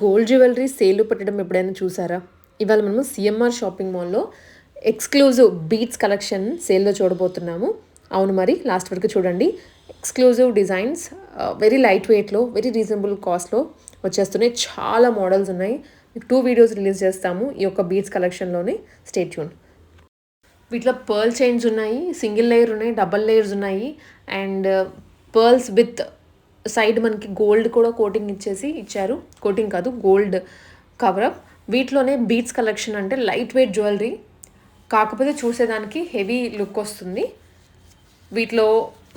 Gold jewellery sale పెట్టడం ఎప్పుడైనా చూసారా? ఇవాళ మనము సిఎంఆర్ షాపింగ్ మాల్‌లో ఎక్స్‌క్లూజివ్ బీడ్స్ కలెక్షన్ సేల్‌లో చూడబోతున్నాము. అవును మరి లాస్ట్ వరకు చూడండి. ఎక్స్‌క్లూజివ్ డిజైన్స్ వెరీ లైట్ వెయిట్‌లో, వెరీ రీజనబుల్ కాస్ట్‌లో వచ్చేస్తున్నాయి. చాలా మోడల్స్ ఉన్నాయి. మీకు 2 వీడియోస్ రిలీజ్ చేస్తాము ఈ యొక్క బీడ్స్ కలెక్షన్‌లోని. Stay tune. వీటిలో పర్ల్ చైన్స్ ఉన్నాయి, సింగిల్ లేయర్ ఉన్నాయి, డబుల్ లేయర్స్ ఉన్నాయి అండ్ పర్ల్స్ విత్ సైడ్ మనకి గోల్డ్ కూడా కోటింగ్ ఇచ్చారు. కోటింగ్ కాదు, గోల్డ్ కవరప్. వీటిలోనే బీడ్స్ కలెక్షన్ అంటే లైట్ వెయిట్ జ్యువెలరీ, కాకపోతే చూసేదానికి హెవీ లుక్ వస్తుంది. వీటిలో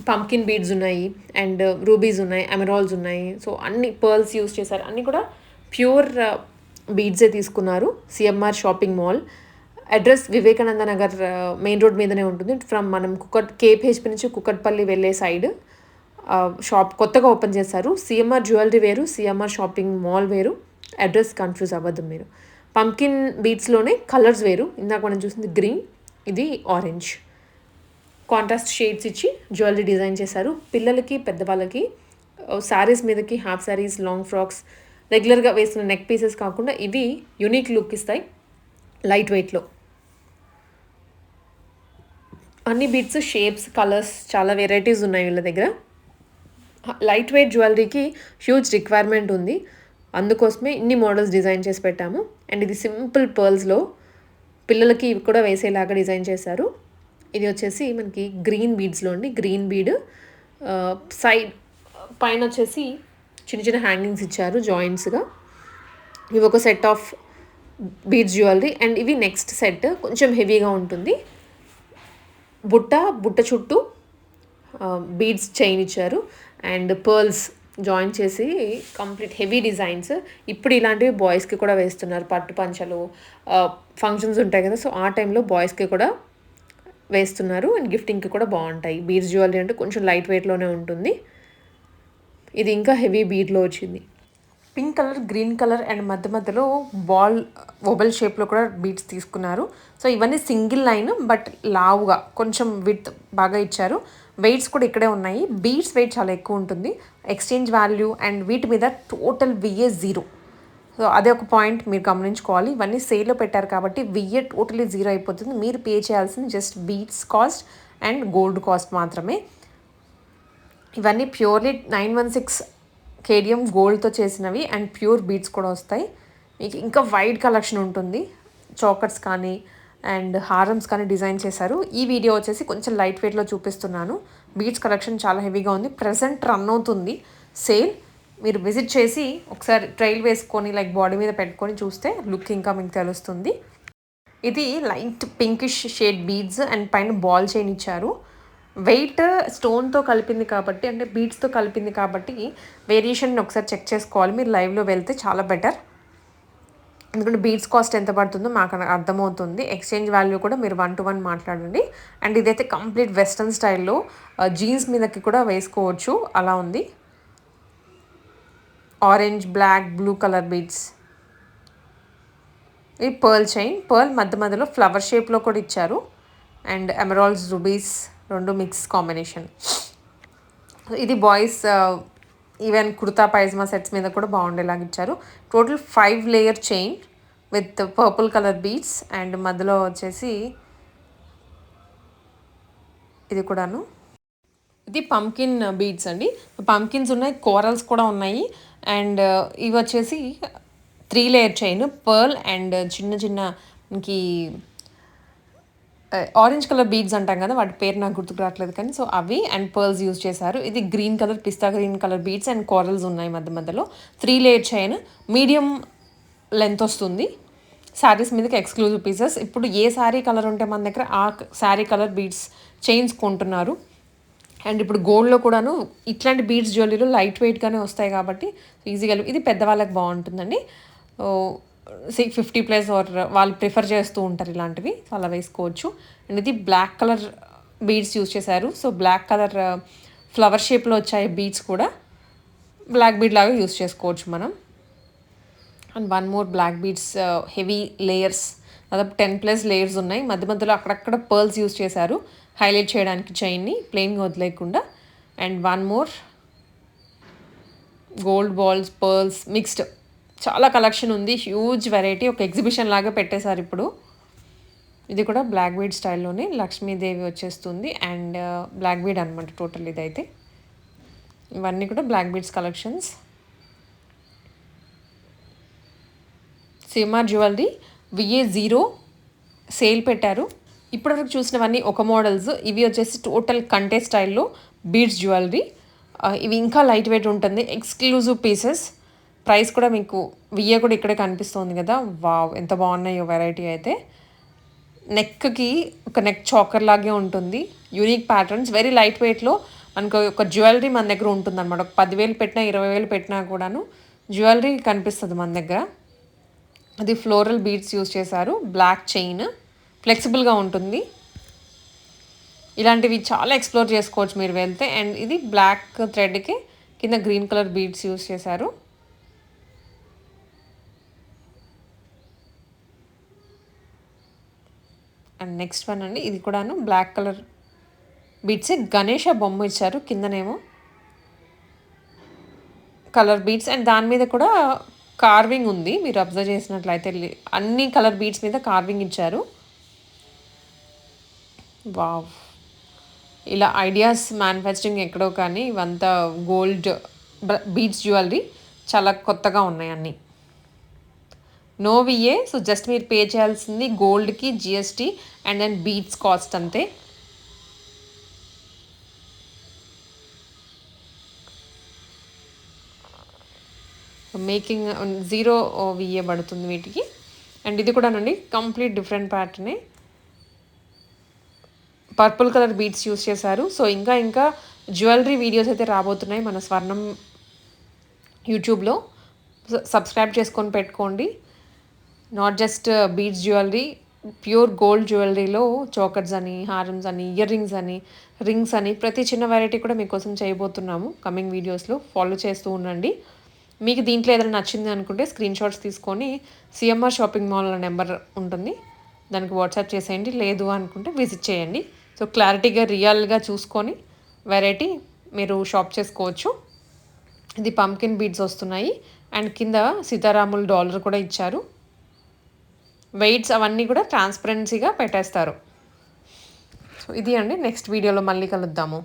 పంకిన్ బీడ్స్ ఉన్నాయి అండ్ రూబీస్ ఉన్నాయి, ఎమరాల్డ్స్ ఉన్నాయి. సో అన్ని పర్ల్స్ యూస్ చేశారు. అన్నీ కూడా ప్యూర్ బీడ్సే తీసుకున్నారు. CMR shopping mall address Vivekananda Nagar main road మీదనే ఉంటుంది. ఫ్రమ్ మనం కేపీహెచ్పి నుంచి కుక్కట్పల్లి వెళ్ళే సైడ్ షాప్ కొత్తగా ఓపెన్ చేశారు. సిఎంఆర్ జ్యువెలరీ వేరు, సిఎంఆర్ షాపింగ్ మాల్ వేరు. అడ్రస్ కన్ఫ్యూజ్ అవ్వద్దు మీరు. పంకిన్ బీడ్స్లోనే కలర్స్ వేరు. ఇందాక మనం చూసింది గ్రీన్, ఇది ఆరెంజ్. కాంట్రాస్ట్ షేడ్స్ ఇచ్చి జ్యువెలరీ డిజైన్ చేశారు. పిల్లలకి, పెద్దవాళ్ళకి శారీస్ మీదకి, హాఫ్ శారీస్, లాంగ్ ఫ్రాక్స్, రెగ్యులర్గా వేసిన నెక్ పీసెస్ కాకుండా ఇవి యూనిక్ లుక్ ఇస్తాయి లైట్ వెయిట్లో. అన్ని బీడ్స్, షేప్స్, కలర్స్ చాలా వెరైటీస్ ఉన్నాయి వీళ్ళ దగ్గర. లైట్ వెయిట్ జ్యువెలరీకి హ్యూజ్ రిక్వైర్మెంట్ ఉంది, అందుకోసమే ఇన్ని మోడల్స్ డిజైన్ చేసి పెట్టాము. అండ్ ఇది సింపుల్ పర్ల్స్లో పిల్లలకి ఇవి కూడా వేసేలాగా డిజైన్ చేశారు. ఇది వచ్చేసి మనకి గ్రీన్ బీడ్స్లో అండి. గ్రీన్ బీడ్ సైడ్ పైన వచ్చేసి చిన్న చిన్న హ్యాంగింగ్స్ ఇచ్చారు జాయింట్స్గా. ఇవి ఒక set of beads jewellery. And ఇవి నెక్స్ట్ సెట్ కొంచెం హెవీగా ఉంటుంది. బుట్ట చుట్టూ బీడ్స్ చైన్ ఇచ్చారు అండ్ పర్ల్స్ జాయిన్ చేసి కంప్లీట్ హెవీ డిజైన్స్. ఇప్పుడు ఇలాంటివి బాయ్స్కి కూడా వేస్తున్నారు. పట్టు పంచలు ఫంక్షన్స్ ఉంటాయి కదా, సో ఆ టైంలో బాయ్స్కి కూడా వేస్తున్నారు. అండ్ గిఫ్టింగ్కి కూడా బాగుంటాయి. బీడ్స్ జ్యువెలరీ అంటే కొంచెం లైట్ వెయిట్లోనే ఉంటుంది. ఇది ఇంకా హెవీ బీడ్లో వచ్చింది. Pink colour, green colour and మధ్యలో బాల్ ఓవెల్ షేప్లో కూడా బీడ్స్ తీసుకున్నారు. సో ఇవన్నీ సింగిల్ లైన్ బట్ లావుగా కొంచెం విత్ బాగా ఇచ్చారు. వెయిట్స్ కూడా ఇక్కడే ఉన్నాయి. బీడ్స్ వెయిట్ చాలా ఎక్కువ ఉంటుంది. ఎక్స్చేంజ్ వాల్యూ అండ్ వీటి మీద టోటల్ విఏ 0. సో అదే ఒక పాయింట్ మీరు గమనించుకోవాలి. ఇవన్నీ సేల్లో పెట్టారు కాబట్టి విఏ టోటలీ 0 అయిపోతుంది. మీరు పే చేయాల్సింది just beads cost and gold cost మాత్రమే. ఇవన్నీ ప్యూర్లీ 916 కేడియం గోల్డ్తో చేసినవి అండ్ ప్యూర్ బీడ్స్ కూడా వస్తాయి. మీకు ఇంకా వైడ్ కలెక్షన్ ఉంటుంది. చాకర్స్ కానీ అండ్ హారమ్స్ కానీ డిజైన్ చేశారు. ఈ వీడియో వచ్చేసి కొంచెం లైట్ వెయిట్లో చూపిస్తున్నాను. బీడ్స్ కలెక్షన్ చాలా హెవీగా ఉంది. ప్రజెంట్ రన్ అవుతుంది సేల్. మీరు విజిట్ చేసి ఒకసారి ట్రైల్ వేసుకొని లైక్ బాడీ మీద పెట్టుకొని చూస్తే లుక్ ఇంకా మీకు తెలుస్తుంది. ఇది light pinkish shade beads and పైన బాల్ చైన్ ఇచ్చారు. వెయిట్ స్టోన్తో కలిపింది కాబట్టి, అంటే బీడ్స్తో కలిపింది కాబట్టి వేరియేషన్ ఒకసారి చెక్ చేసుకోవాలి. మీరు లైవ్లో వెళ్తే చాలా బెటర్. ఎందుకంటే బీడ్స్ కాస్ట్ ఎంత పడుతుందో మాకు అర్థమవుతుంది. ఎక్స్చేంజ్ వాల్యూ కూడా మీరు 1 to 1 మాట్లాడండి. అండ్ ఇదైతే కంప్లీట్ వెస్ట్రన్ స్టైల్లో జీన్స్ మీదకి కూడా వేసుకోవచ్చు, అలా ఉంది. Orange, black, blue colour beads. ఇది పర్ల్ చైన్. పర్ల్ మధ్యలో ఫ్లవర్ షేప్లో కూడా ఇచ్చారు. అండ్ ఎమరాల్డ్స్, రూబీస్ రెండు మిక్స్ కాంబినేషన్. ఇది boys even kurta pyjama sets మీద కూడా బాగుండేలాగా ఇచ్చారు. Total 5 layer chain with purple colour beads and మధ్యలో వచ్చేసి ఇది కూడాను. ఇది పంకిన్ బీడ్స్ అండి. పంకిన్స్ ఉన్నాయి, కోరల్స్ కూడా ఉన్నాయి. అండ్ ఇవి వచ్చేసి 3 లేయర్ చైన్, పర్ల్ అండ్ చిన్న మనకి ఆరెంజ్ కలర్ బీడ్స్ అంటాం కదా, వాటి పేరు నాకు గుర్తుకు రావట్లేదు కానీ సో అవి అండ్ పర్ల్స్ యూజ్ చేశారు. ఇది green colour, pista green colour beads and corals ఉన్నాయి మధ్యలో. 3 లేయర్ చైన్, మీడియం లెంత్ వస్తుంది. శారీస్ మీదకి ఎక్స్క్లూజివ్ పీసెస్. ఇప్పుడు ఏ శారీ కలర్ ఉంటే మన దగ్గర ఆ శారీ కలర్ బీడ్స్ చైన్స్ కొంటున్నారు. అండ్ ఇప్పుడు గోల్డ్లో కూడాను ఇట్లాంటి బీడ్స్ జ్యువెలరీలో లైట్ వెయిట్గానే వస్తాయి కాబట్టి ఈజీగా. ఇది పెద్దవాళ్ళకి బాగుంటుందండి. 50+ ఆర్ వాళ్ళు ప్రిఫర్ చేస్తూ ఉంటారు ఇలాంటివి, అలా వేసుకోవచ్చు. అండ్ ఇది బ్లాక్ కలర్ బీడ్స్ యూజ్ చేశారు. సో బ్లాక్ కలర్ ఫ్లవర్ షేప్లో వచ్చాయి బీడ్స్ కూడా. బ్లాక్ బీడ్ లాగా యూజ్ చేసుకోవచ్చు మనం. And 1 more black beads, heavy layers, దాదాపు 10+ లేయర్స్ ఉన్నాయి. మధ్యలో అక్కడక్కడ పర్ల్స్ యూజ్ చేశారు హైలైట్ చేయడానికి చైన్ని, ప్లెయిన్గా వదిలేయకుండా. And 1 more gold balls, pearls mixed చాలా కలెక్షన్ ఉంది, హ్యూజ్ వెరైటీ, ఒక ఎగ్జిబిషన్ లాగా పెట్టేశారు ఇప్పుడు. ఇది కూడా బ్లాక్ బీడ్ స్టైల్లోనే లక్ష్మీదేవి వచ్చేస్తుంది అండ్ బ్లాక్ బీడ్ అనమాట టోటల్ ఇదైతే. ఇవన్నీ కూడా black beads collections. CMR jewellery VA0 sale పెట్టారు. ఇప్పటివరకు చూసినవన్నీ ఒక మోడల్స్, ఇవి వచ్చేసి టోటల్ కంటే స్టైల్లో బీడ్స్ జ్యువెలరీ. ఇవి ఇంకా లైట్ వెయిట్ ఉంటుంది, ఎక్స్క్లూజివ్ పీసెస్. ప్రైస్ కూడా మీకు VA కూడా ఇక్కడే కనిపిస్తుంది కదా. వావ్, ఎంత బాగున్నాయో వెరైటీ అయితే. నెక్కి ఒక నెక్ చాకర్ లాగే ఉంటుంది, యూనిక్ ప్యాటర్న్స్, వెరీ లైట్ వెయిట్లో మనకు ఒక జ్యువెలరీ మన దగ్గర ఉంటుంది అనమాట. ఒక 10,000 పెట్టినా 20,000 పెట్టినా కూడాను జ్యువెలరీ కనిపిస్తుంది మన దగ్గర. అది ఫ్లోరల్ బీడ్స్ యూజ్ చేశారు, బ్లాక్ చైన్, ఫ్లెక్సిబుల్గా ఉంటుంది. ఇలాంటివి చాలా ఎక్స్ప్లోర్ చేసుకోవచ్చు మీరు వెళ్తే. అండ్ ఇది బ్లాక్ థ్రెడ్కి కింద గ్రీన్ కలర్ బీడ్స్ యూజ్ చేశారు. అండ్ నెక్స్ట్ వన్ అండి, ఇది కూడాను బ్లాక్ కలర్ బీడ్స్, గణేష బొమ్మ ఇచ్చారు, కిందనేమో కలర్ బీడ్స్ అండ్ దాని మీద కూడా కార్వింగ్ ఉంది. మీరు అబ్జర్వ్ చేసినట్లయితే అన్ని కలర్ బీడ్స్ మీద కార్వింగ్ ఇచ్చారు. వావ్, ఇలా ఐడియాస్ మ్యానుఫ్యాక్చరింగ్ ఎక్కడో కానీ ఇవంతా గోల్డ్ బీడ్స్ జ్యువెలరీ చాలా కొత్తగా ఉన్నాయి అన్నీ. నో VA, సో జస్ట్ మీరు పే చేయాల్సింది గోల్డ్కి GST and then beads cost అంతే. మేకింగ్ 0 VA పడుతుంది వీటికి. అండ్ ఇది కూడానండి కంప్లీట్ డిఫరెంట్ ప్యాటర్నే, పర్పుల్ కలర్ బీడ్స్ యూస్ చేశారు. సో ఇంకా జ్యువెలరీ వీడియోస్ అయితే రాబోతున్నాయి మన స్వర్ణం యూట్యూబ్లో. సబ్స్క్రైబ్ చేసుకొని పెట్టుకోండి. Not just beads jewellery, pure gold జ్యువెలరీలో చోకర్స్ అని, హారమ్స్ అని, ఇయర్ రింగ్స్ అని ప్రతి చిన్న వెరైటీ కూడా మీకోసం చేయబోతున్నాము కమింగ్ వీడియోస్లో. ఫాలో చేస్తూ ఉండండి. మీకు దీంట్లో ఏదైనా నచ్చింది అనుకుంటే స్క్రీన్ షాట్స్ తీసుకొని CMR షాపింగ్ మాల్ నెంబర్ ఉంటుంది, దానికి వాట్సాప్ చేసేయండి. లేదు అనుకుంటే విజిట్ చేయండి. సో క్లారిటీగా రియల్గా చూసుకొని వెరైటీ మీరు షాప్ చేసుకోవచ్చు. ఇది పంకిన్ బీడ్స్ వస్తున్నాయి అండ్ కింద సీతారాముల డాలర్ కూడా ఇచ్చారు. వెయిట్స్ అవన్నీ కూడా ట్రాన్స్పరెన్సీగా పెట్టేస్తారు. సో ఇది అండి, నెక్స్ట్ వీడియోలో మళ్ళీ కలుద్దాము.